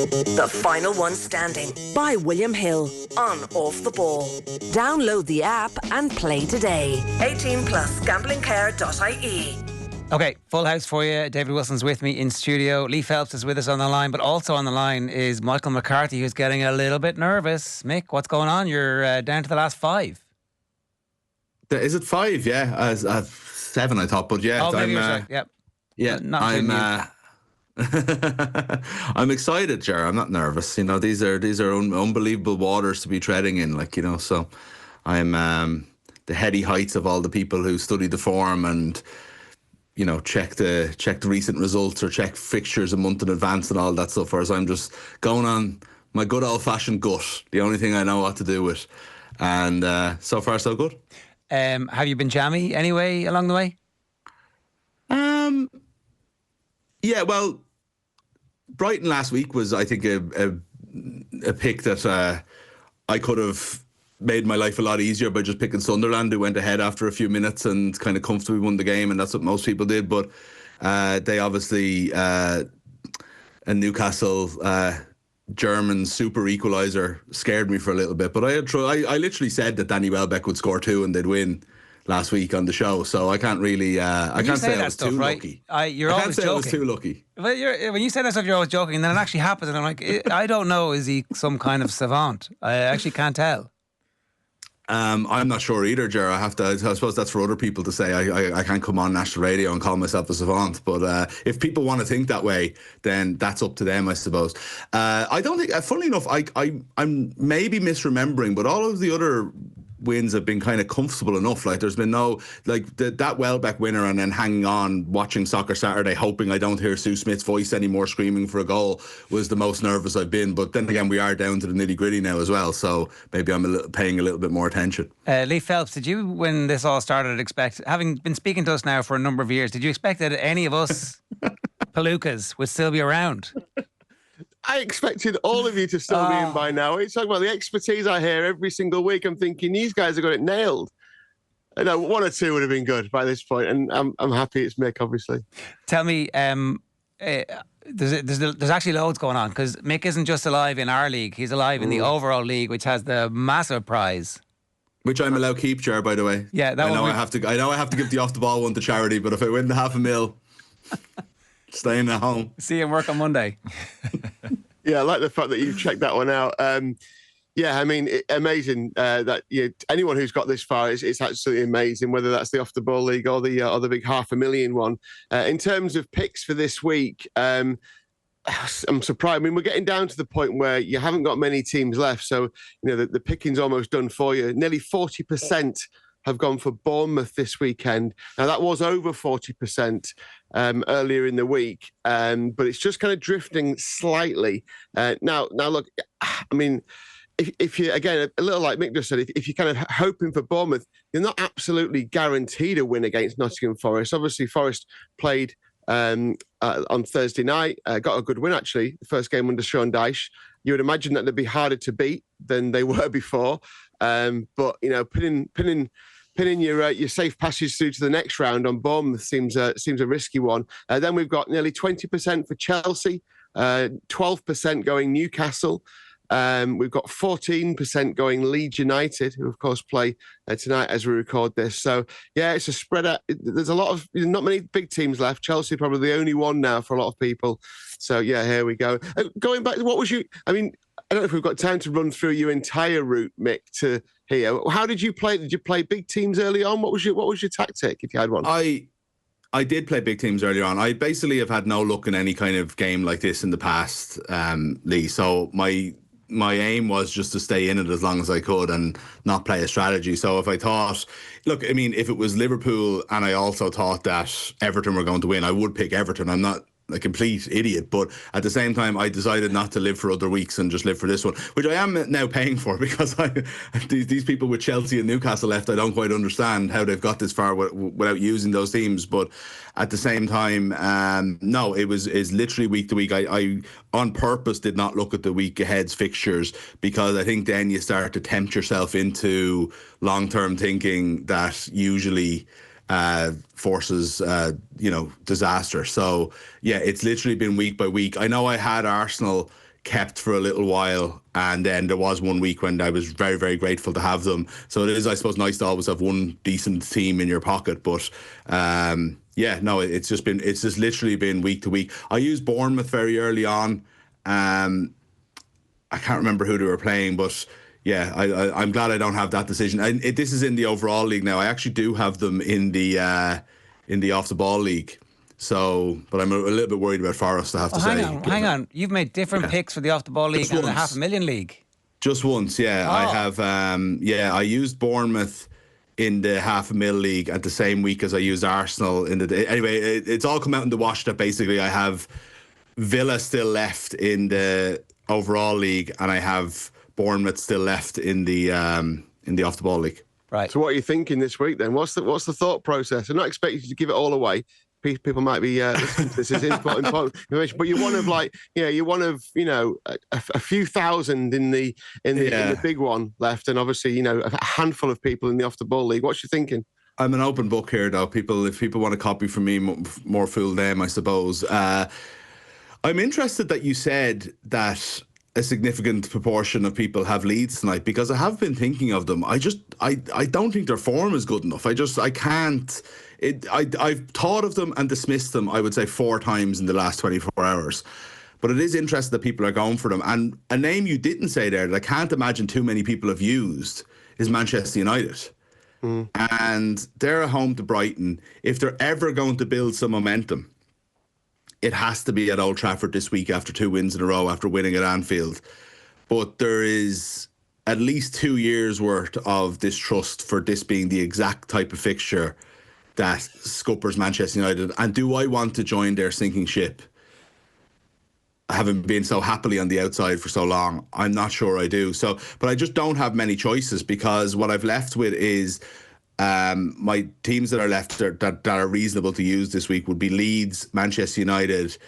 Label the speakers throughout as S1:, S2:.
S1: The Final One Standing by William Hill on Off the Ball. Download the app and play today. 18 plus gamblingcare.ie.
S2: Okay, full house for you. David Wilson's with me in studio. Lee Phelps is with us on the line, but also on the line is Michael McCarthy, who's getting a little bit nervous. Mick, what's going on? You're down to the last 5.
S3: Is it 5? Yeah, 7 I thought, but yeah.
S2: Oh, maybe you're sorry. Yep.
S3: Yeah, I'm excited, Ger. I'm not nervous. You know, these are unbelievable waters to be treading in. Like, you know, so I'm the heady heights of all the people who study the form and, you know, check the recent results or check fixtures a month in advance and all that stuff. Whereas I'm just going on my good old fashioned gut. The only thing I know what to do with, and so far so good.
S2: Have you been jammy anyway along the way?
S3: Yeah, well, Brighton last week was, I think, a pick that I could have made my life a lot easier by just picking Sunderland, who went ahead after a few minutes and kind of comfortably won the game, and that's what most people did. But they obviously, a Newcastle German super equaliser scared me for a little bit. But I literally said that Danny Welbeck would score 2 and they'd win last week on the show, so I can't really I can't say I was too lucky.
S2: You're always joking.
S3: I was too lucky.
S2: But when you say that stuff, you're always joking, and then it actually happens, and I'm like, I don't know, is he some kind of savant? I actually can't tell.
S3: I'm not sure either, Ger. I suppose that's for other people to say. I can't come on national radio and call myself a savant. But if people want to think that way, then that's up to them, I suppose. I don't think. Funnily enough, I'm maybe misremembering, but all of the other wins have been kind of comfortable enough. Like, there's been no, like, that Welbeck winner and then hanging on, watching Soccer Saturday, hoping I don't hear Sue Smith's voice anymore screaming for a goal, was the most nervous I've been. But then again, we are down to the nitty gritty now as well, so maybe I'm paying a little bit more attention.
S2: Lee Phelps, did you, when this all started, expect, having been speaking to us now for a number of years, did you expect that any of us Palookas would still be around?
S4: I expected all of you to still be in by now. It's talking about the expertise I hear every single week. I'm thinking these guys have got it nailed. No, 1 or 2 would have been good by this point, and I'm happy it's Mick, obviously.
S2: Tell me, there's actually loads going on, because Mick isn't just alive in our league; he's alive in the overall league, which has the massive prize.
S3: Which I'm allowed to keep, Ger, by the way.
S2: Yeah,
S3: I know I have to give the off the ball one to charity, but if I win the $500,000. Staying at home.
S2: See you and work on Monday.
S4: Yeah, I like the fact that you've checked that one out. Yeah, I mean, amazing that anyone who's got this far, it's absolutely amazing, whether that's the Off the Ball League or the big $500,000 one. In terms of picks for this week, I'm surprised. I mean, we're getting down to the point where you haven't got many teams left, so the picking's almost done for you. Nearly 40% have gone for Bournemouth this weekend. Now, that was over 40% earlier in the week, but it's just kind of drifting slightly. Now, look, I mean, if you, again, a little like Mick just said, if you're kind of hoping for Bournemouth, you're not absolutely guaranteed a win against Nottingham Forest. Obviously, Forest played on Thursday night, got a good win, actually, the first game under Sean Dyche. You would imagine that they'd be harder to beat than they were before. But pinning your safe passage through to the next round on Bournemouth seems a risky one. Then we've got nearly 20% for Chelsea, 12% going Newcastle. We've got 14% going Leeds United, who of course play tonight as we record this. So yeah, it's a spread out. There's not many big teams left. Chelsea probably the only one now for a lot of people. So yeah, here we go. Going back to I don't know if we've got time to run through your entire route, Mick, to here. How did you play? Did you play big teams early on? What was your tactic, if you had one?
S3: I did play big teams earlier on. I basically have had no luck in any kind of game like this in the past, Lee. So my aim was just to stay in it as long as I could and not play a strategy. So if I thought, look, I mean, if it was Liverpool and I also thought that Everton were going to win, I would pick Everton. I'm not a complete idiot, but at the same time I decided not to live for other weeks and just live for this one, which I am now paying for, because these people with Chelsea and Newcastle left, I don't quite understand how they've got this far without using those teams. But at the same time, no, it's literally week to week. I on purpose did not look at the week ahead's fixtures, because I think then you start to tempt yourself into long-term thinking that usually forces disaster. So yeah, it's literally been week by week. I know I had Arsenal kept for a little while, and then there was one week when I was very, very grateful to have them. So it is, I suppose, nice to always have one decent team in your pocket. But it's just literally been week to week. I used Bournemouth very early on. I can't remember who they were playing, but yeah, I'm glad I don't have that decision. And this is in the overall league now. I actually do have them in the off the ball league. So, but I'm a little bit worried about Forest, I have to say.
S2: Hang on. You've made different picks for the off the ball league and the $500,000 league.
S3: Just once, yeah.
S2: Oh.
S3: I have. I used Bournemouth in the $500,000 league at the same week as I used Arsenal in the. Anyway, it's all come out in the wash that basically I have Villa still left in the overall league, and I have Bournemouth still left in the off the ball league.
S2: Right.
S4: So what are you thinking this week then? What's the thought process? I'm not expecting you to give it all away. People might be listening to this. Is important information, but you're one of a few thousand in the big one left, and obviously a handful of people in the off the ball league. What's you thinking?
S3: I'm an open book here, though. If people want to copy from me, more fool them, I suppose. I'm interested that you said that a significant proportion of people have Leeds tonight, because I have been thinking of them. I don't think their form is good enough. I can't. I've thought of them and dismissed them, I would say, 4 times in the last 24 hours. But it is interesting that people are going for them. And a name you didn't say there that I can't imagine too many people have used is Manchester United. And they're at home to Brighton. If they're ever going to build some momentum, it has to be at Old Trafford this week after 2 wins in a row after winning at Anfield. But there is at least 2 years' worth of distrust for this being the exact type of fixture that scuppers Manchester United. And do I want to join their sinking ship, having been so happily on the outside for so long? I'm not sure I do. So, but I just don't have many choices, because what I've left with is my teams that are left that are reasonable to use this week would be Leeds, Manchester United,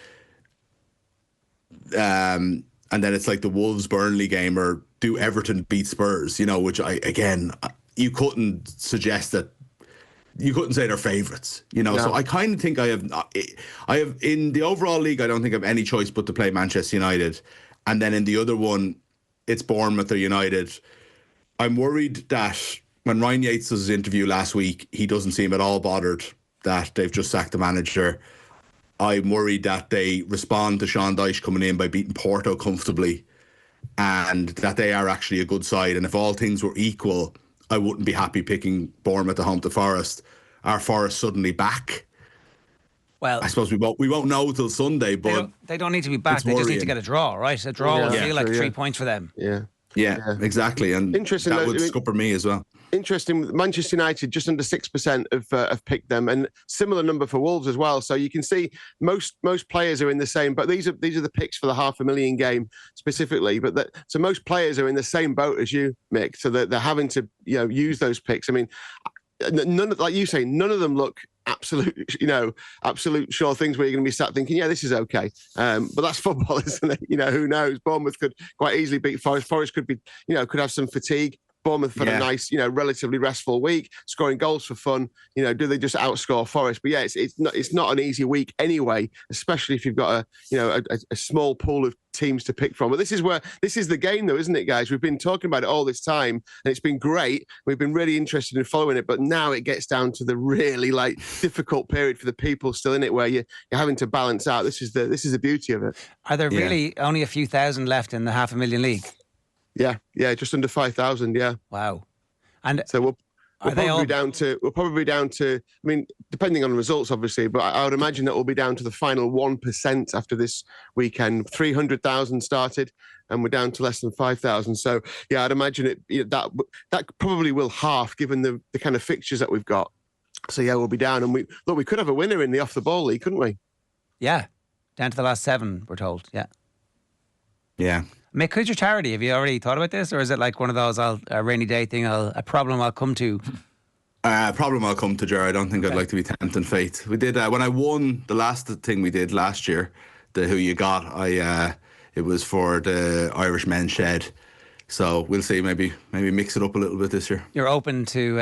S3: and then it's like the Wolves-Burnley game, or do Everton beat Spurs, which you couldn't suggest that. You couldn't say they're favourites, No. So I kind of think I have in the overall league, I don't think I have any choice but to play Manchester United. And then in the other one, it's Bournemouth or United. I'm worried that when Ryan Yates does his interview last week, he doesn't seem at all bothered that they've just sacked the manager. I'm worried that they respond to Sean Dyche coming in by beating Porto comfortably, and that they are actually a good side. And if all things were equal, I wouldn't be happy picking Bournemouth at home to Forest. Are Forest suddenly back?
S2: Well,
S3: I suppose we won't know till Sunday. But
S2: they don't need to be back. They just need to get a draw, right? A draw would feel like 3 points for them.
S3: Yeah, exactly. And
S4: interesting,
S3: that would scupper me as well.
S4: Interesting. Manchester United just under 6% have picked them, and similar number for Wolves as well. So you can see most players are in the same. But these are the picks for the $500,000 game specifically. But so most players are in the same boat as you, Mick. So they're having to use those picks. I mean, none, like you say, none of them look absolute sure things where you're going to be sat thinking, yeah, this is okay. But that's football, isn't it? Who knows? Bournemouth could quite easily beat Forest. Forest could be, could have some fatigue. Bournemouth had a nice, relatively restful week, scoring goals for fun. Do they just outscore Forest? But yeah, it's not an easy week anyway, especially if you've got a small pool of teams to pick from. But this is the game though, isn't it, guys? We've been talking about it all this time, and it's been great. We've been really interested in following it, but now it gets down to the really difficult period for the people still in it, where you're having to balance out. This is the beauty of it.
S2: Are there really only a few thousand left in the $500,000 league?
S4: Yeah, just under 5,000. Yeah.
S2: Wow. And
S4: so we'll probably be down to. I mean, depending on results, obviously, but I would imagine that we'll be down to the final 1% after this weekend. 300,000 started, and we're down to less than 5,000. So yeah, I'd imagine that probably will half, given the kind of fixtures that we've got. So yeah, we'll be down, and we could have a winner in the off the ball league, couldn't we?
S2: Yeah, down to the last 7, we're told. Yeah.
S3: Yeah.
S2: Mick, who's your charity? Have you already thought about this, or is it like one of those a rainy day thing? A problem I'll come to.
S3: Problem I'll come to, Ger. I don't think I'd like to be tempting fate. We did when I won the last thing we did last year, the Who You Got. It was for the Irish Men's Shed. So we'll see. Maybe mix it up a little bit this year.
S2: You're open to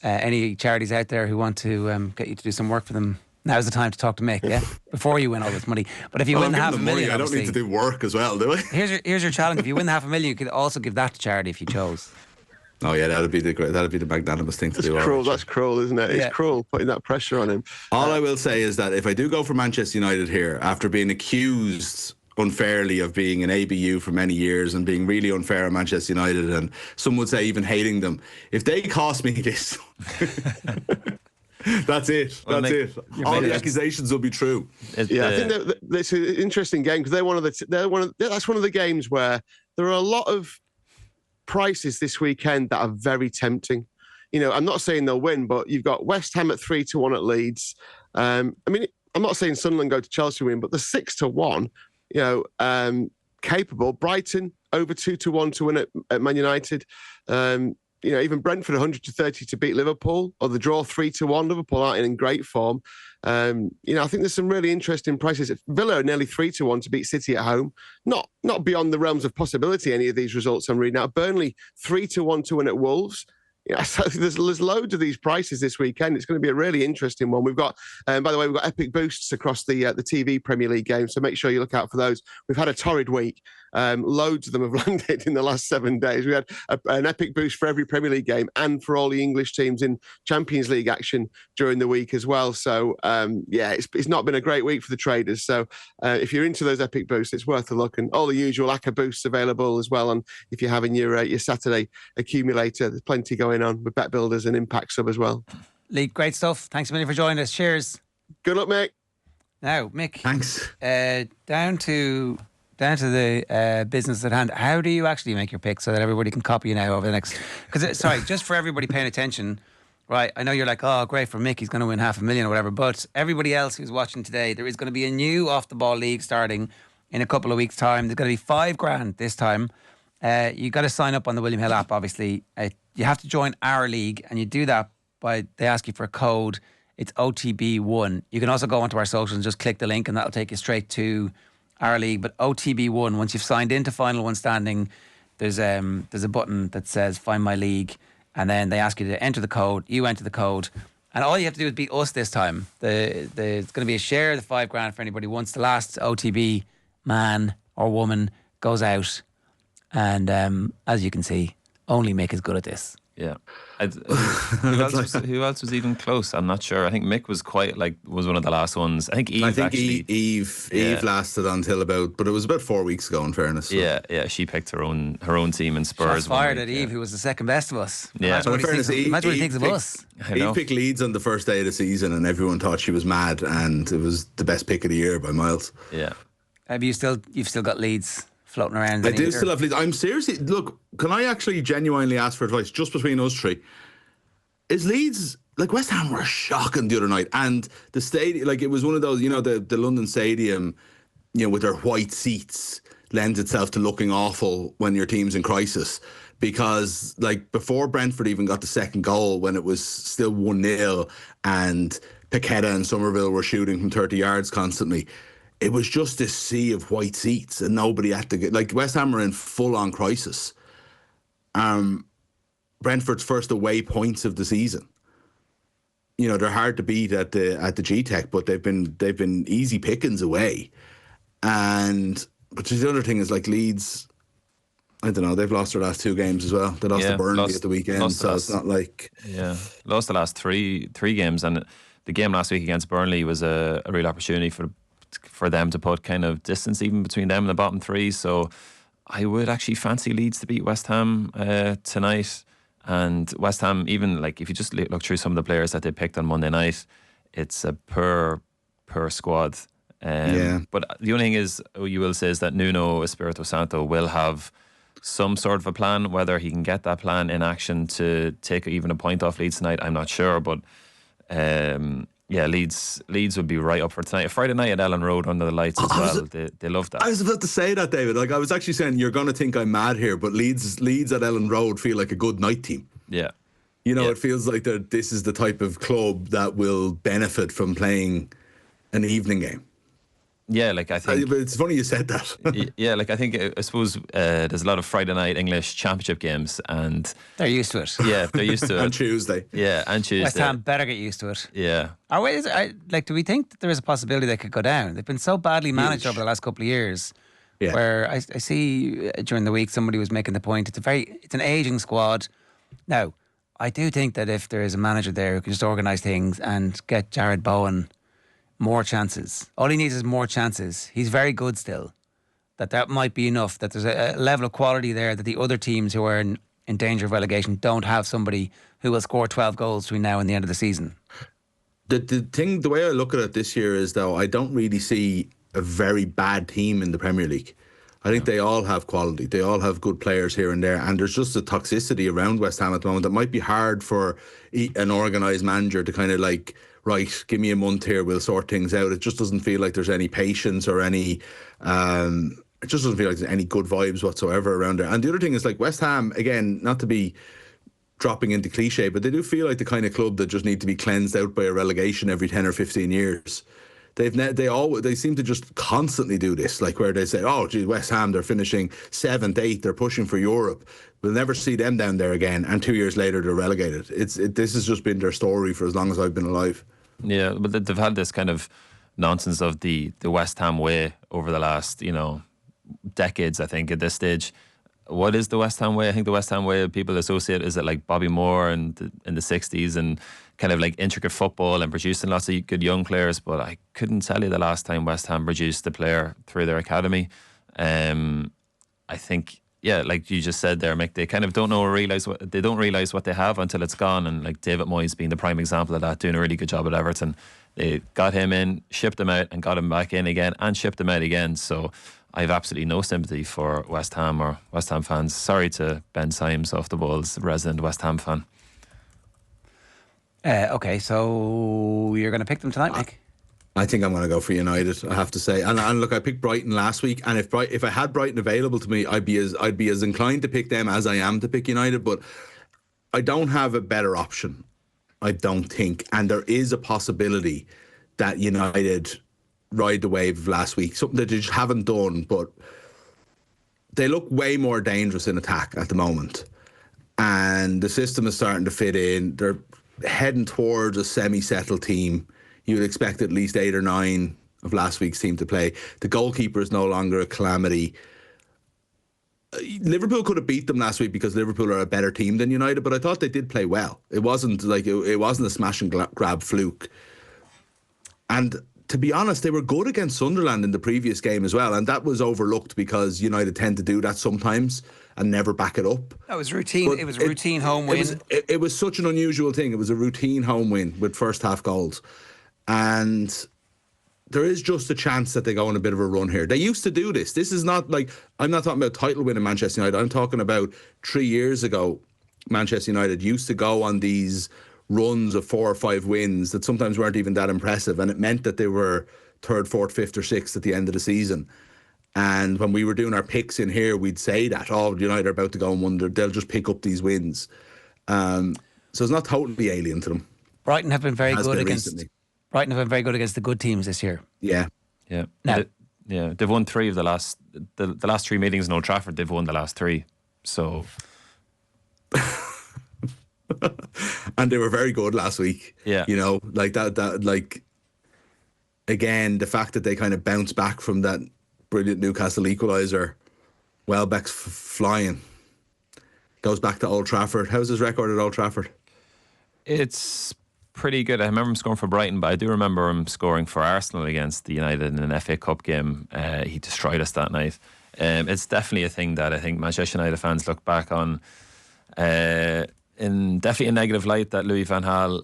S2: any charities out there who want to get you to do some work for them, Now's the time to talk to Mick, yeah? Before you win all this money. But if you win
S3: I'm
S2: half a
S3: giving them
S2: million,
S3: money. I don't need to do work as well, do I?
S2: Here's your challenge. If you win the half a million, you could also give that to charity if you chose.
S3: Oh yeah, that'd be the magnanimous thing to do.
S4: Cruel. That's cruel, isn't it?
S2: Yeah.
S4: It's cruel putting that pressure on him.
S3: All I will say is that if I do go for Manchester United here, after being accused unfairly of being an ABU for many years and being really unfair at Manchester United, and some would say even hating them, if they cost me this, that's it. That's it. All the accusations will be true.
S4: I think that it's an interesting game because that's one of the games where there are a lot of prices this weekend that are very tempting. I'm not saying they'll win, but you've got West Ham at 3-1 at Leeds. I'm not saying Sunderland go to Chelsea win, but the 6-1, capable. Brighton over 2-1 to win at Man United. Even Brentford 100-30 to beat Liverpool, or the draw 3-1. Liverpool aren't in great form. I think there's some really interesting prices. Villa are nearly 3-1 to beat City at home. Not beyond the realms of possibility, any of these results I'm reading out. Burnley 3-1 to win at Wolves. So there's loads of these prices this weekend. It's going to be a really interesting one. We've got, by the way, we've got epic boosts across the TV Premier League games, so make sure you look out for those. We've had a torrid week. Loads of them have landed in the last 7 days. We had an epic boost for every Premier League game and for all the English teams in Champions League action during the week as well. So, it's not been a great week for the traders. So if you're into those epic boosts, it's worth a look. And all the usual ACCA boosts available as well. And if you're having your Saturday accumulator, there's plenty going on with Bet Builders and Impact Sub as well.
S2: Lee, great stuff. Thanks a million for joining us. Cheers.
S4: Good luck, mate.
S2: Now, Mick.
S3: Thanks.
S2: Down to the business at hand. How do you actually make your pick so that everybody can copy you now over the next? Because just for everybody paying attention, right? I know you're like, oh, great for Mick, he's going to win $500,000 or whatever. But everybody else who's watching today, there is going to be a new off the ball league starting in a couple of weeks' time. There's going to be $5,000 this time. You got to sign up on the William Hill app. Obviously, you have to join our league, and you do that by they ask you for a code. It's OTB1. You can also go onto our socials and just click the link, and that'll take you straight to our league. But OTB1, once you've signed into Final One Standing, there's a button that says Find My League, and then they ask you to enter the code. You enter the code, and all you have to do is beat us this time. There's going to be a share of the $5,000 for anybody once the last OTB man or woman goes out. And as you can see, only Mick is good at this.
S5: Yeah. Who else was even close? I'm not sure. I think Mick was was one of the last ones. I think Eve
S3: lasted until but it was about 4 weeks ago, in fairness. So.
S5: Yeah. She picked her own team in Spurs.
S2: Shots fired at Eve, who was the second best of us.
S5: Yeah.
S2: Imagine what he thinks of us.
S3: Eve picked Leeds on the first day of the season, and everyone thought she was mad, and it was the best pick of the year by miles.
S5: Yeah.
S2: You've still got Leeds floating around.
S3: I do still have Leeds. I'm seriously, look, can I actually genuinely ask for advice just between us three? Is Leeds, West Ham were shocking the other night, and the stadium, it was one of those, the London Stadium, with their white seats lends itself to looking awful when your team's in crisis, because before Brentford even got the second goal, when it was still 1-0 and Paqueta and Somerville were shooting from 30 yards constantly, it was just this sea of white seats, and nobody had to get West Ham are in full-on crisis. Brentford's first away points of the season. They're hard to beat at the G-Tech, but they've been easy pickings away. But the other thing is Leeds, I don't know, they've lost their last 2 games as well. They lost to Burnley at the weekend, so it's not
S5: lost the last three games, and the game last week against Burnley was a real opportunity for them to put kind of distance even between them and the bottom 3. So I would actually fancy Leeds to beat West Ham tonight. And West Ham, even if you just look through some of the players that they picked on Monday night, it's a poor squad. But the only thing is, you will say, is that Nuno Espirito Santo will have some sort of a plan. Whether he can get that plan in action to take even a point off Leeds tonight, I'm not sure. But Leeds would be right up for tonight. A Friday night at Ellen Road under the lights as well. They love that.
S3: I was about to say that, David. I was actually saying, you're going to think I'm mad here, but Leeds at Ellen Road feel like a good night team.
S5: Yeah.
S3: It feels like this is the type of club that will benefit from playing an evening game.
S5: Yeah, like I think.
S3: But it's funny you said that.
S5: Yeah, like I think I suppose there's a lot of Friday night English Championship games, and
S2: They're used to it.
S5: yeah, they're used to it.
S3: On Tuesday.
S5: Yeah, and Tuesday.
S2: West Ham better get used to it.
S5: Yeah.
S2: Or wait, do we think that there is a possibility they could go down? They've been so badly managed over the last couple of years.
S3: Yeah.
S2: Where I see during the week somebody was making the point it's an aging squad. Now, I do think that if there is a manager there who can just organise things and get Jared Bowen more chances, all he needs is more chances. He's very good still. That might be enough. That there's a level of quality there that the other teams who are in danger of relegation don't have somebody who will score 12 goals between now and the end of the season.
S3: The way I look at it this year is, though, I don't really see a very bad team in the Premier League. I think they all have quality. They all have good players here and there. And there's just a toxicity around West Ham at the moment that might be hard for an organised manager to kind of like, right, give me a month here, we'll sort things out. It just doesn't feel like there's any patience or any... it just doesn't feel like there's any good vibes whatsoever around there. And the other thing is, like, West Ham, again, not to be dropping into cliche, but they do feel like the kind of club that just need to be cleansed out by a relegation every 10 or 15 years. They seem to just constantly do this, like where they say, oh, gee, West Ham, they're finishing 7th, 8th, they're pushing for Europe. We'll never see them down there again. And 2 years later, they're relegated. This has just been their story for as long as I've been alive.
S5: Yeah, but they've had this kind of nonsense of the West Ham way over the last, decades, I think, at this stage. What is the West Ham way? I think the West Ham way people associate is it like Bobby Moore in the 60s and kind of like intricate football and producing lots of good young players, but I couldn't tell you the last time West Ham produced a player through their academy. I think, yeah, like you just said there, Mick, they kind of don't realise what they have until it's gone, and like David Moyes being the prime example of that, doing a really good job at Everton. They got him in, shipped him out, and got him back in again, and shipped him out again. So I have absolutely no sympathy for West Ham or West Ham fans. Sorry to Ben Symes off the balls, resident West Ham fan.
S2: Okay, so you're going to pick them tonight, Mick?
S3: I think I'm going to go for United, I have to say. And look, I picked Brighton last week, and if I had Brighton available to me, I'd be as inclined to pick them as I am to pick United. But I don't have a better option, I don't think. And there is a possibility that United ride the wave of last week, something that they just haven't done. But they look way more dangerous in attack at the moment, and the system is starting to fit in. They're heading towards a semi-settled team. You would expect at least 8 or 9 of last week's team to play. The goalkeeper is no longer a calamity. Liverpool could have beat them last week because Liverpool are a better team than United, but I thought they did play well. It wasn't like it wasn't a smash and grab fluke. And to be honest, they were good against Sunderland in the previous game as well, and that was overlooked because United tend to do that sometimes and never back it up.
S2: That was routine. It was a routine home win.
S3: It was such an unusual thing. It was a routine home win with first half goals. And there is just a chance that they go on a bit of a run here. They used to do this. This is not like, I'm not talking about title win in Manchester United. I'm talking about 3 years ago, Manchester United used to go on these runs of 4 or 5 wins that sometimes weren't even that impressive. And it meant that they were 3rd, 4th, 5th or 6th at the end of the season. And when we were doing our picks in here, we'd say that, oh, United are about to go and wonder, they'll just pick up these wins. So it's not totally alien to them.
S2: Brighton have been very good against the good teams this year.
S3: Yeah.
S5: Yeah.
S2: Now,
S5: They've won 3 of the last 3 meetings in Old Trafford. They've won the last 3. So
S3: and they were very good last week.
S5: Yeah.
S3: Like that like again, the fact that they kind of bounced back from that brilliant Newcastle equaliser. Welbeck's flying. Goes back to Old Trafford. How's his record at Old Trafford?
S5: It's pretty good. I remember him scoring for Brighton, but I do remember him scoring for Arsenal against the United in an FA Cup game. He destroyed us that night. It's definitely a thing that I think Manchester United fans look back on in definitely a negative light, that Louis van Gaal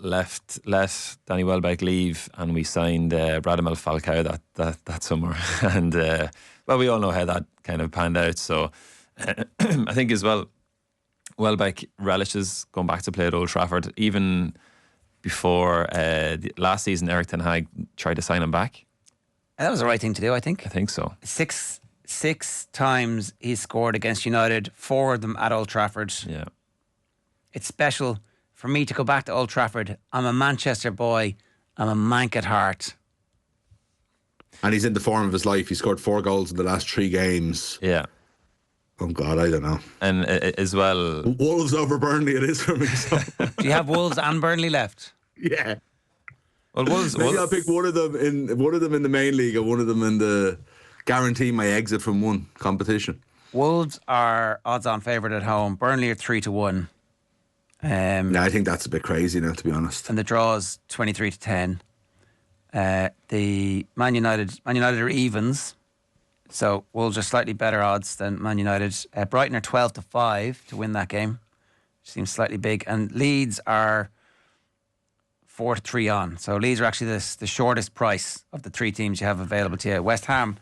S5: let Danny Welbeck leave and we signed Radamel Falcao that summer. And well, we all know how that kind of panned out. So I think as well, Welbeck relishes going back to play at Old Trafford. Even before last season, Eric Ten Hag tried to sign him back.
S2: That was the right thing to do, I think.
S5: I think so.
S2: Six times he scored against United, 4 of them at Old Trafford.
S5: Yeah.
S2: It's special for me to go back to Old Trafford. I'm a Manchester boy. I'm a Manc at heart.
S3: And he's in the form of his life. He scored 4 goals in the last 3 games.
S5: Yeah.
S3: Oh, God, I don't know.
S5: And as well...
S3: Wolves over Burnley it is for me. So.
S2: Do you have Wolves and Burnley left?
S3: Yeah.
S5: Well,
S3: Maybe I'll pick one of them in the main league and one of them in the guarantee my exit from one competition.
S2: Wolves are odds-on favourite at home. Burnley are 3-1.
S3: I think that's a bit crazy now, to be honest.
S2: And the draw is 23-10. The Man United are evens, so Wolves are slightly better odds than Man United. Brighton are 12-5 to win that game, which seems slightly big. And Leeds are 4-3 on. So Leeds are actually the shortest price of the 3 teams you have available to you. West Ham,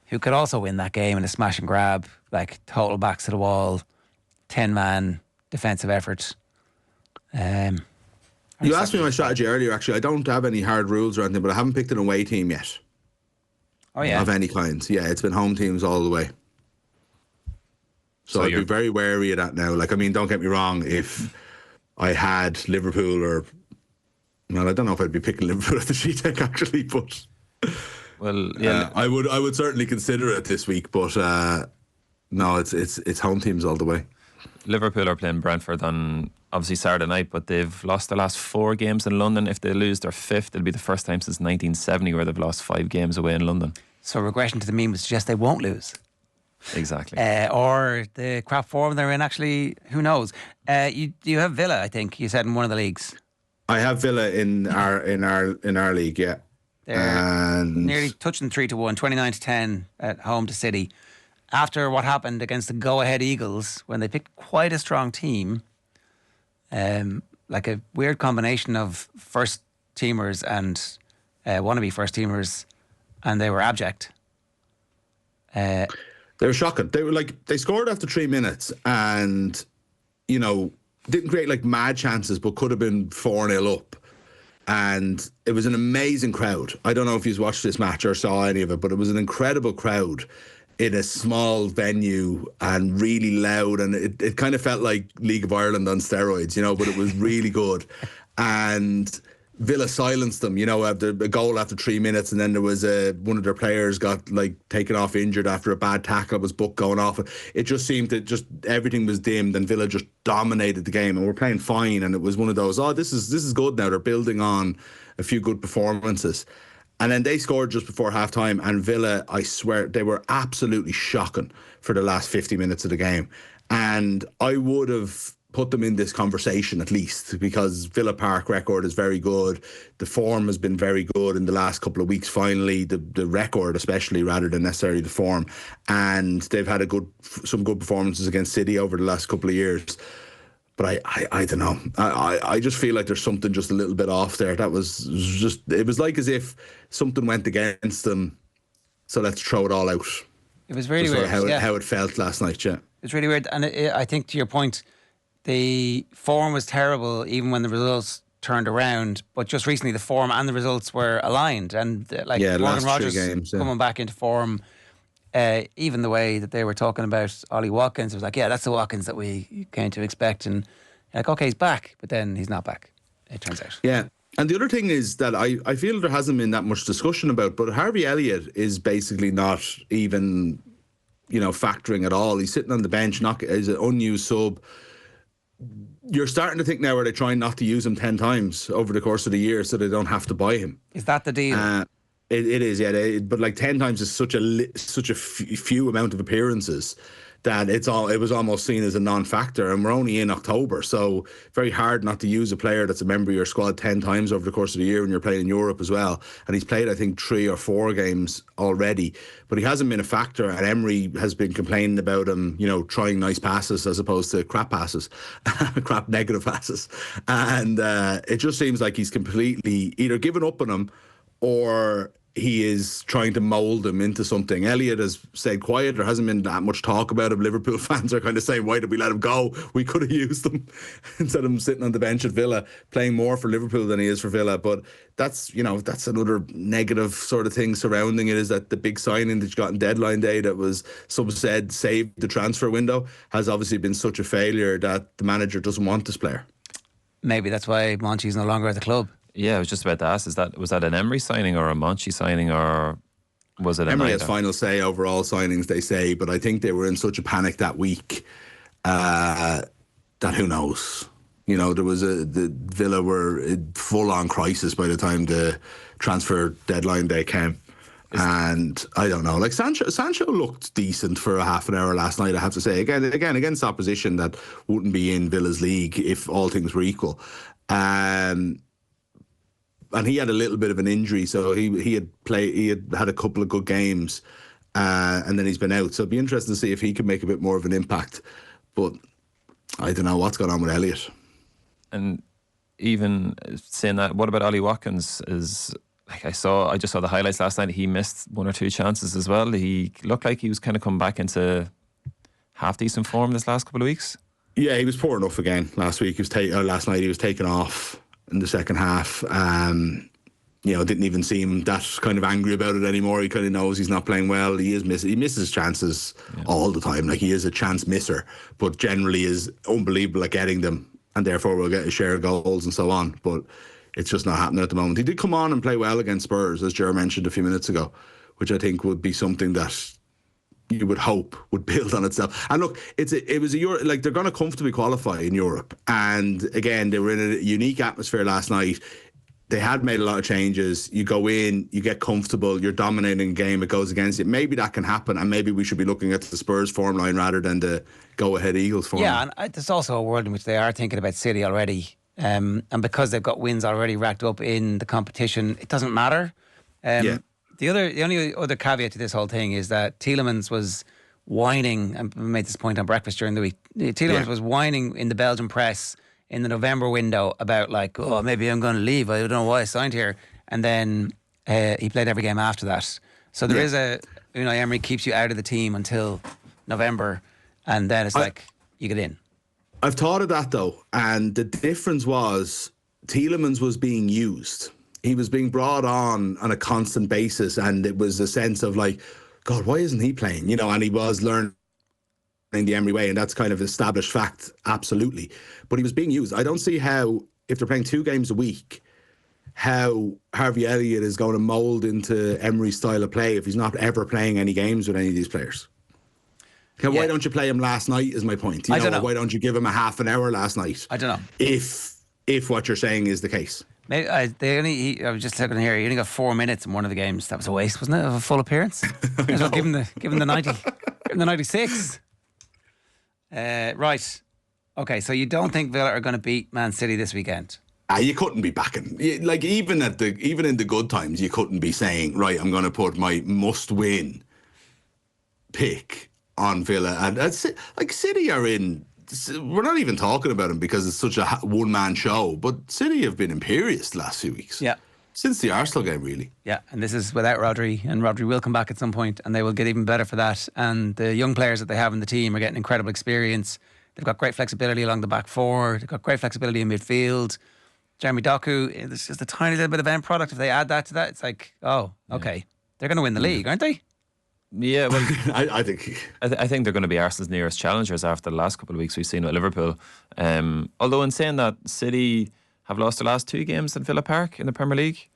S2: who could also win that game in a smash and grab, like total backs to the wall, 10-man defensive effort.
S3: You asked me my strategy earlier, actually. I don't have any hard rules or anything, but I haven't picked an away team yet.
S2: Oh, yeah?
S3: Of any kind. Yeah, it's been home teams all the way. So I'd be very wary of that now. Like, I mean, don't get me wrong, if I had Liverpool or... Well, I don't know if I'd be picking Liverpool at the Sheetek, actually, but...
S5: Well, yeah.
S3: I would certainly consider it this week, but no, it's home teams all the way.
S5: Liverpool are playing Brentford on obviously Saturday night, but they've lost the last 4 games in London. If they lose their 5th, it'll be the first time since 1970 where they've lost 5 games away in London.
S2: So regression to the mean would suggest they won't lose.
S5: Exactly.
S2: Or the crap form they're in, actually, who knows? You have Villa, I think, you said, in one of the leagues.
S3: I have Villa in our league, yeah.
S2: They're nearly touching 3-1, 29-10 at home to City. After what happened against the go-ahead Eagles, when they picked quite a strong team, like a weird combination of first-teamers and wannabe first-teamers, and they were abject.
S3: They were shocking. They scored after 3 minutes and, you know, didn't create like mad chances, but could have been 4-0 up. And it was an amazing crowd. I don't know if you've watched this match or saw any of it, but it was an incredible crowd in a small venue and really loud. And it kind of felt like League of Ireland on steroids, you know, but it was really good. And Villa silenced them, you know, after a goal after 3 minutes, and then there was one of their players got like taken off injured after a bad tackle was booked going off. It just seemed that just everything was dimmed and Villa just dominated the game and we're playing fine, and it was one of those, this is good now. They're building on a few good performances. And then they scored just before half-time, and Villa, I swear, they were absolutely shocking for the last 50 minutes of the game. And I would have put them in this conversation at least, because Villa Park record is very good. The form has been very good in the last couple of weeks, finally, the record especially, rather than necessarily the form. And they've had some good performances against City over the last couple of years. But I don't know. I just feel like there's something just a little bit off there. It was like as if something went against them, so let's throw it all out.
S2: It was really weird.
S3: How it felt last night, yeah.
S2: It's really weird. And I think, to your point, the form was terrible even when the results turned around. But just recently, the form and the results were aligned. And Morgan Rogers coming back into form, even the way that they were talking about Ollie Watkins, it was like, yeah, that's the Watkins that we came to expect. And like, okay, he's back, but then he's not back, it turns out.
S3: Yeah. And the other thing is that I feel there hasn't been that much discussion about, but Harvey Elliott is basically not even, you know, factoring at all. He's sitting on the bench, as an unused sub. You're starting to think now, are they trying not to use him 10 times over the course of the year so they don't have to buy him?
S2: Is that the deal?
S3: It is, yeah. But like 10 times is such a few amount of appearances that it was almost seen as a non-factor, and we're only in October, so very hard not to use a player that's a member of your squad 10 times over the course of the year when you're playing in Europe as well. And he's played, I think, 3 or 4 games already, but he hasn't been a factor, and Emery has been complaining about him, you know, trying nice passes as opposed to crap passes, crap negative passes. And it just seems like he's completely either given up on him or he is trying to mould him into something. Elliott has stayed quiet. There hasn't been that much talk about him. Liverpool fans are kind of saying, why did we let him go? We could have used him instead of him sitting on the bench at Villa, playing more for Liverpool than he is for Villa. But that's another negative sort of thing surrounding it, is that the big signing that you got on deadline day that was, some said, saved the transfer window, has obviously been such a failure that the manager doesn't want this player.
S2: Maybe that's why Monchi's no longer at the club.
S5: Yeah, I was just about to ask, was that an Emery signing or a Monchi signing, or Was it a
S3: Emery
S5: night?
S3: has final say over all signings, they say, but I think they were in such a panic that week that who knows. You know, the Villa were in full-on crisis by the time the transfer deadline day came. And I don't know, like Sancho looked decent for a half an hour last night, I have to say. Again, against opposition that wouldn't be in Villa's league if all things were equal. And he had a little bit of an injury, so he had had a couple of good games, and then he's been out. So it'd be interesting to see if he can make a bit more of an impact. But I don't know what's going on with Elliott.
S5: And even saying that, what about Ollie Watkins? I just saw the highlights last night. He missed one or two chances as well. He looked like he was kind of come back into half decent form this last couple of weeks.
S3: Yeah, he was poor enough again last week. Last night he was taken off in the second half. Didn't even seem that kind of angry about it anymore. He kind of knows he's not playing well. He misses chances all the time. Like, he is a chance misser, but generally is unbelievable at getting them, and therefore will get a share of goals and so on. But it's just not happening at the moment. He did come on and play well against Spurs, as Ger mentioned a few minutes ago, which I think would be something that you would hope would build on itself. And look, it was a Euro, like, they're going to comfortably qualify in Europe. And again, they were in a unique atmosphere last night. They had made a lot of changes. You go in, you get comfortable, you're dominating a game, it goes against it. Maybe that can happen, and maybe we should be looking at the Spurs form line rather than the go-ahead Eagles form line.
S2: Yeah, and there's also a world in which they are thinking about City already. And because they've got wins already racked up in the competition, it doesn't matter. The only other caveat to this whole thing is that Tielemans was whining, and we made this point on breakfast during the week. Tielemans was whining in the Belgian press in the November window about, like, oh, maybe I'm going to leave. I don't know why I signed here. And then he played every game after that. So there is Emery keeps you out of the team until November, and then it's like you get in.
S3: I've thought of that though, and the difference was Tielemans was being used. He was being brought on a constant basis, and it was a sense of like, God, why isn't he playing? You know, and he was learning the Emery way, and that's kind of established fact, absolutely. But he was being used. I don't see how, if they're playing 2 games a week, how Harvey Elliott is going to mould into Emery's style of play if he's not ever playing any games with any of these players. Why don't you play him last night is my point.
S2: I don't know.
S3: Why don't you give him a half an hour last night?
S2: I don't know.
S3: If what you're saying is the case.
S2: Maybe I was just looking here. He only got 4 minutes in one of the games. That was a waste, wasn't it, of a full appearance? Well, give him the 90, give him the 96. Right. Okay, so you don't think Villa are going to beat Man City this weekend?
S3: You couldn't be backing. Like, even in the good times, you couldn't be saying, right, I'm going to put my must-win pick on Villa. And like, City are in. We're not even talking about them because it's such a one-man show, but City have been imperious the last few weeks.
S2: Yeah.
S3: Since the Arsenal game, really.
S2: Yeah, and this is without Rodri, and Rodri will come back at some point, and they will get even better for that. And the young players that they have in the team are getting incredible experience. They've got great flexibility along the back four. They've got great flexibility in midfield. Jeremy Doku, it's just a tiny little bit of end product. If they add that to that, it's like, oh, okay. They're going to win the league, aren't they?
S5: Yeah, well,
S3: I think
S5: they're going to be Arsenal's nearest challengers after the last couple of weeks we've seen with Liverpool. Although in saying that, City have lost their last 2 games at Villa Park in the Premier League.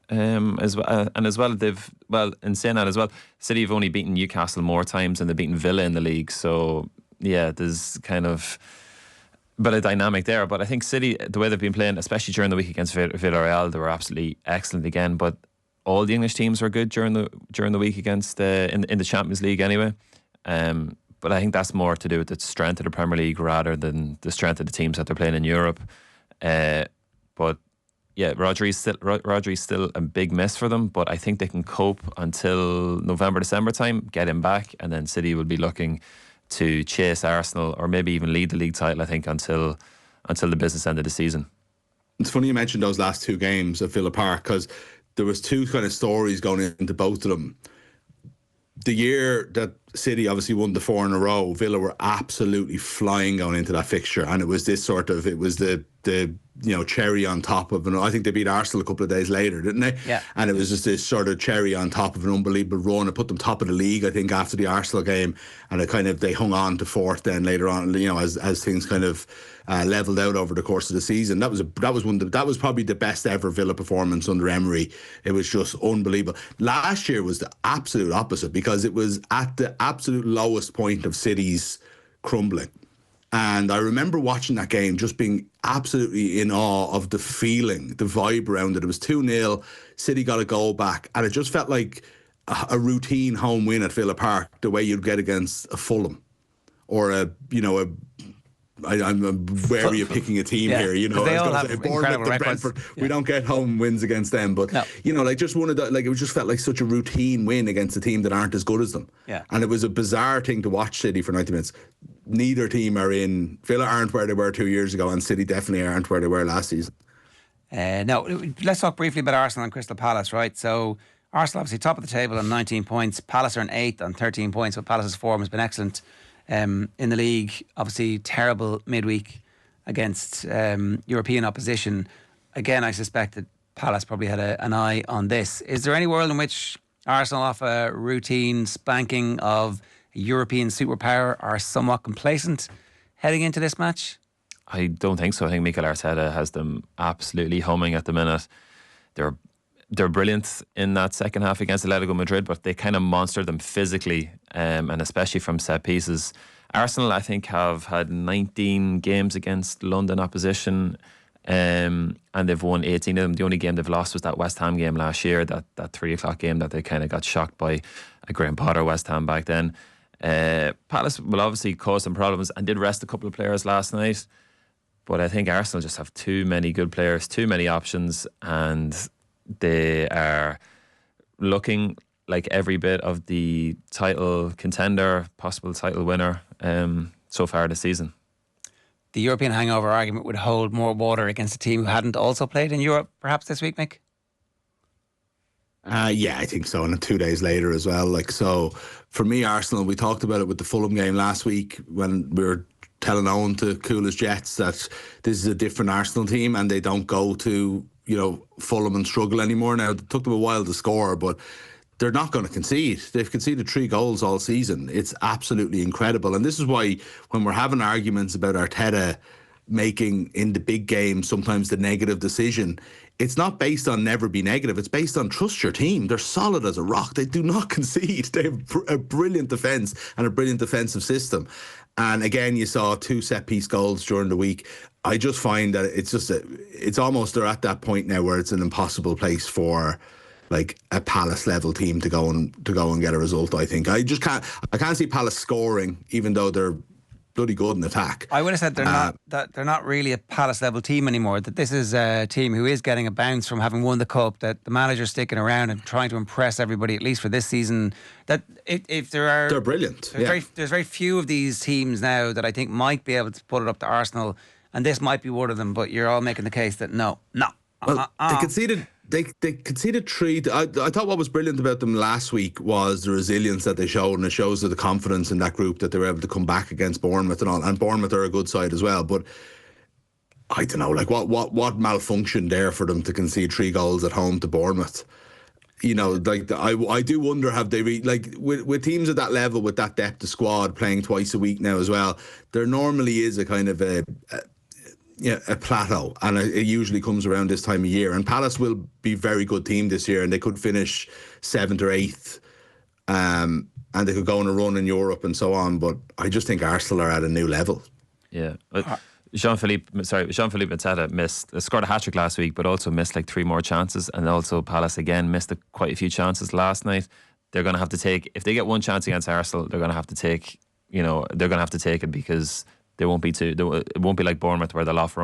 S5: In saying that as well, City have only beaten Newcastle more times than they've beaten Villa in the league. So yeah, there's kind of a bit of dynamic there. But I think City, the way they've been playing, especially during the week against Villarreal, they were absolutely excellent again. But all the English teams were good during the week against in the Champions League anyway. But I think that's more to do with the strength of the Premier League rather than the strength of the teams that they're playing in Europe. But yeah, Rodri's still a big miss for them, but I think they can cope until November, December time, get him back, and then City will be looking to chase Arsenal or maybe even lead the league title, I think, until the business end of the season.
S3: It's funny you mentioned those last 2 games at Villa Park, because there was 2 kind of stories going into both of them. The year that City obviously won the 4 in a row. Villa were absolutely flying going into that fixture, and it was this sort of, it was the cherry on top of I think they beat Arsenal a couple of days later, didn't they?
S2: Yeah.
S3: And it was just this sort of cherry on top of an unbelievable run. It put them top of the league, I think, after the Arsenal game, and they hung on to fourth then later on, as things kind of levelled out over the course of the season. That was probably the best ever Villa performance under Emery. It was just unbelievable. Last year was the absolute opposite, because it was at the absolute lowest point of City's crumbling. And I remember watching that game just being absolutely in awe of the feeling, the vibe around it. It was 2-0, City got a goal back, and it just felt like a routine home win at Villa Park, the way you'd get against a Fulham or I'm wary of picking a team here.
S2: They all have incredible records.
S3: We don't get home wins against them, but just one of the, it just felt like such a routine win against a team that aren't as good as them.
S2: Yeah.
S3: And it was a bizarre thing to watch City for 90 minutes. Neither team are in. Villa aren't where they were 2 years ago, and City definitely aren't where they were last season.
S2: No, let's talk briefly about Arsenal and Crystal Palace, right? So Arsenal obviously top of the table on 19 points. Palace are in 8th on 13 points, but Palace's form has been excellent in the league. Obviously terrible midweek against European opposition. Again, I suspect that Palace probably had an eye on this. Is there any world in which Arsenal, off a routine spanking of a European superpower, are somewhat complacent heading into this match?
S5: I don't think so. I think Mikel Arteta has them absolutely humming at the minute. They're brilliant in that second half against Atletico Madrid, but they kind of monstered them physically, and especially from set pieces. Arsenal, I think, have had 19 games against London opposition, and they've won 18 of them. The only game they've lost was that West Ham game last year, that 3 o'clock game that they kind of got shocked by a Graham Potter West Ham back then. Palace will obviously cause some problems and did rest a couple of players last night, but I think Arsenal just have too many good players, too many options, and they are looking like every bit of the title contender, possible title winner so far this season.
S2: The European hangover argument would hold more water against a team who hadn't also played in Europe perhaps this week, Mick?
S3: Yeah, I think so. And 2 days later as well. So for me, Arsenal, we talked about it with the Fulham game last week when we were telling Owen to cool his jets that this is a different Arsenal team and they don't go to Fulham and struggle anymore. Now, it took them a while to score, but they're not going to concede. They've conceded 3 goals all season. It's absolutely incredible. And this is why when we're having arguments about Arteta making, in the big game, sometimes the negative decision, it's not based on never be negative. It's based on trust your team. They're solid as a rock. They do not concede. They have a brilliant defence and a brilliant defensive system. And again, you saw 2 set-piece goals during the week. I just find that it's almost, they're at that point now where it's an impossible place for a Palace level team to go and get a result. I think I can't see Palace scoring, even though they're bloody good in attack.
S2: I would have said they're not really a Palace level team anymore. That this is a team who is getting a bounce from having won the cup. That the manager's sticking around and trying to impress everybody, at least for this season. That if there are,
S3: they're brilliant.
S2: There's very few of these teams now that I think might be able to put it up to Arsenal, and this might be one of them. But you're all making the case that no.
S3: Well, they conceded. They conceded 3. I thought what was brilliant about them last week was the resilience that they showed, and it shows the confidence in that group that they were able to come back against Bournemouth and all. And Bournemouth are a good side as well. But I don't know, what malfunctioned there for them to concede 3 goals at home to Bournemouth? I do wonder, have they with teams at that level, with that depth of squad playing twice a week now as well, there normally is a kind of a plateau, and it usually comes around this time of year. And Palace will be a very good team this year, and they could finish 7th or 8th, and they could go on a run in Europe and so on. But I just think Arsenal are at a new level.
S5: Yeah. Jean-Philippe Mateta scored a hat-trick last week, but also missed 3 more chances, and also Palace again missed quite a few chances last night. They're going to have to take, if they get one chance against Arsenal, they're going to have to take, it, because it won't be like Bournemouth where they'll offer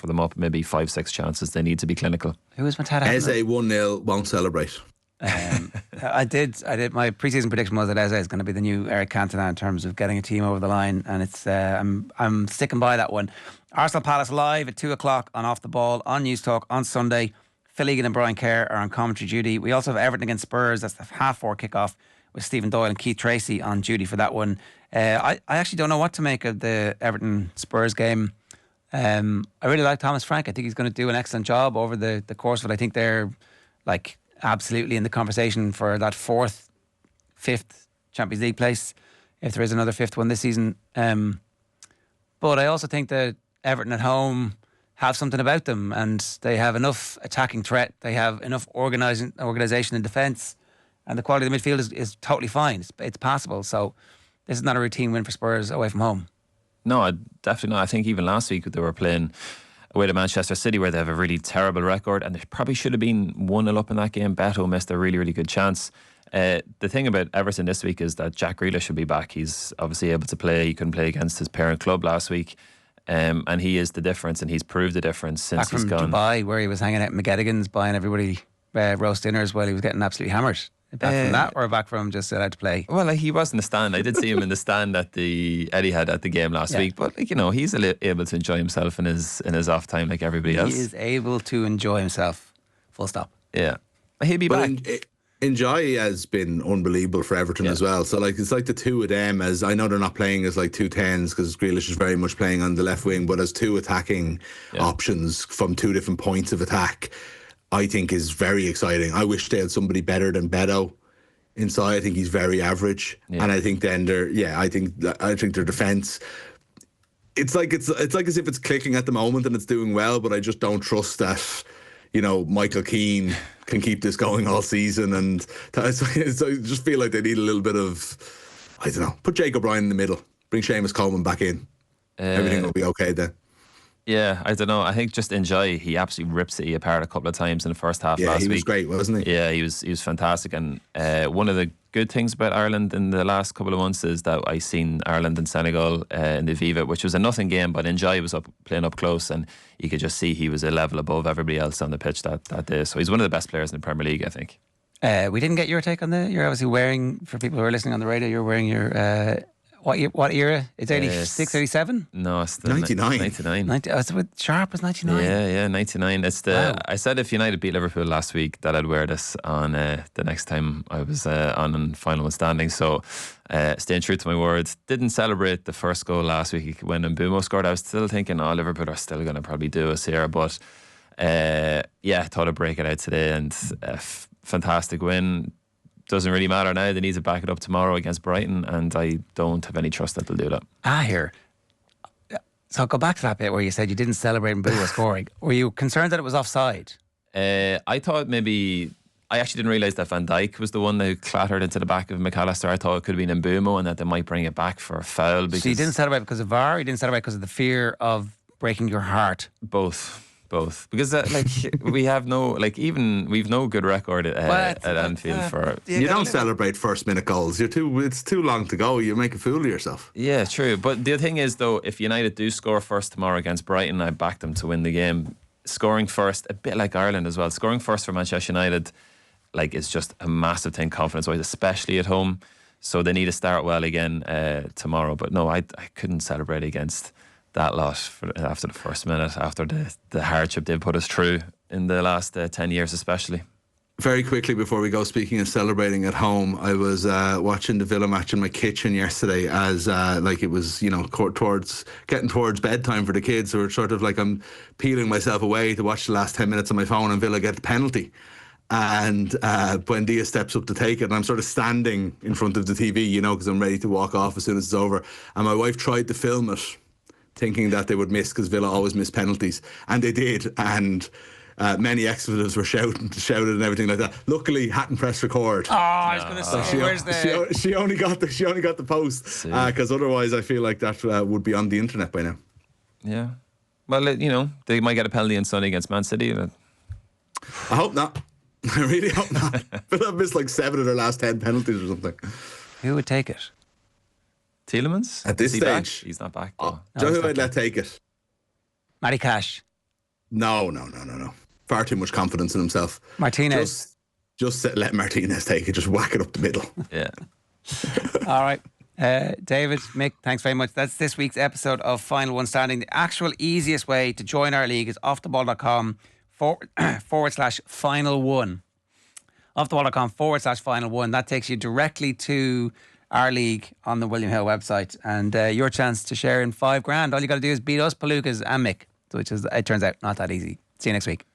S5: them up maybe 5-6 chances. They need to be clinical.
S2: Who was Matata?
S3: Eze 1-0 won't celebrate.
S2: I did. My pre-season prediction was that Eze is going to be the new Eric Cantona in terms of getting a team over the line, and it's I'm sticking by that one. Arsenal Palace live at 2 o'clock on Off the Ball on News Talk on Sunday. Phil Egan and Brian Kerr are on commentary duty. We also have Everton against Spurs. That's the 4:30 kickoff with Stephen Doyle and Keith Tracy on duty for that one. I actually don't know what to make of the Everton Spurs game. I really like Thomas Frank. I think he's going to do an excellent job over the course of it. I think they're like absolutely in the conversation for that 4th, 5th Champions League place, if there is another 5th one this season. But I also think that Everton at home have something about them, and they have enough attacking threat. They have enough organisation in defence, and the quality of the midfield is totally fine. It's passable. So this is not a routine win for Spurs away from home.
S5: No, definitely not. I think even last week they were playing away to Manchester City, where they have a really terrible record, and they probably should have been 1-0 up in that game. Beto missed a really, really good chance. The thing about Everton this week is that Jack Grealish should be back. He's obviously able to play. He couldn't play against his parent club last week. And he is the difference, and he's proved the difference since he's gone.
S2: Back from Dubai, where he was hanging out at McGettigan's buying everybody roast dinners while he was getting absolutely hammered. Back from that, or back from just allowed to play?
S5: Well, he was in the stand. I did see him in the stand at the Etihad at the game last week. But he's able to enjoy himself in his off time like everybody else.
S2: He is able to enjoy himself. Full stop.
S5: Yeah, he'll be back.
S3: Njai has been unbelievable for Everton as well. So it's like the two of them, as I know they're not playing as like 2 10s because Grealish is very much playing on the left wing, but as 2 attacking options from 2 different points of attack, I think is very exciting. I wish they had somebody better than Beto inside. I think he's very average, and I think then I think their defence. It's like as if it's clicking at the moment and it's doing well, but I just don't trust that. Michael Keane can keep this going all season, and I just feel like they need a little bit of, I don't know, put Jake O'Brien in the middle, bring Seamus Coleman back in, everything will be okay then.
S5: Yeah, I don't know. I think just Njai, he absolutely ripped City apart a couple of times in the first half last week.
S3: Yeah, he was great, wasn't he?
S5: Yeah, he was fantastic. And one of the good things about Ireland in the last couple of months is that I seen Ireland and Senegal in the Viva, which was a nothing game, but Njai was playing up close, and you could just see he was a level above everybody else on the pitch that day. So he's one of the best players in the Premier League, I think.
S2: We didn't get your take on you're obviously wearing, for people who are listening on the radio, you're wearing your... What era? It's 86, 87?
S5: No, it's the
S3: 99.
S5: 99.
S2: It's with Sharp was 99.
S5: Yeah, 99. It's the. Wow. I said if United beat Liverpool last week that I'd wear this on the next time I was on Final One Standing. So staying true to my word. Didn't celebrate the first goal last week when Mbeumo scored. I was still thinking, Liverpool are still going to probably do us here. But thought I'd break it out today, and fantastic win. Doesn't really matter now. They need to back it up tomorrow against Brighton, and I don't have any trust that they'll do that.
S2: Here. So go back to that bit where you said you didn't celebrate Mbeumo scoring. Were you concerned that it was offside?
S5: I thought maybe... I actually didn't realise that Van Dijk was the one that clattered into the back of McAllister. I thought it could have been Mbeumo and that they might bring it back for a foul.
S2: So you didn't celebrate because of VAR? You didn't celebrate because of the fear of breaking your heart?
S5: Both, because we have no we've no good record at Anfield for.
S3: You don't celebrate first minute goals. It's too long to go. You make a fool of yourself.
S5: Yeah, true. But the thing is, though, if United do score first tomorrow against Brighton, I back them to win the game. Scoring first, a bit like Ireland as well. Scoring first for Manchester United, is just a massive thing confidence-wise, especially at home. So they need to start well again tomorrow. But no, I couldn't celebrate against that lot after the first minute, after the hardship they've put us through in the last 10 years especially.
S3: Very quickly before we go, speaking of celebrating at home, I was watching the Villa match in my kitchen yesterday as it was getting towards bedtime for the kids, so it's sort of like I'm peeling myself away to watch the last 10 minutes on my phone, and Villa get the penalty. And Buendia steps up to take it, and I'm sort of standing in front of the TV, because I'm ready to walk off as soon as it's over. And my wife tried to film it, thinking that they would miss, because Villa always miss penalties, and they did, and many expletives were shouted and everything like that. Luckily, hadn't pressed record.
S2: I was going to say, where's the...
S3: She only got the post, because otherwise I feel like that would be on the internet by now.
S5: Yeah, well, they might get a penalty on Sunday against Man City.
S3: I hope not. I really hope not. Villa missed 7 of their last 10 penalties or something.
S2: Who would take it?
S5: Tielemans?
S3: At this stage?
S5: Back? He's not back.
S3: Do you know who I'd let take it?
S2: Matty Cash.
S3: No. Far too much confidence in himself.
S2: Martinez.
S3: Just let Martinez take it. Just whack it up the middle.
S5: Yeah.
S2: All right. David, Mick, thanks very much. That's this week's episode of Final One Standing. The actual easiest way to join our league is offtheball.com /final one. offthewall.com/final one. That takes you directly to our league on the William Hill website, and your chance to share in $5,000. All you got to do is beat us, Palookas and Mick, which is, it turns out, not that easy. See you next week.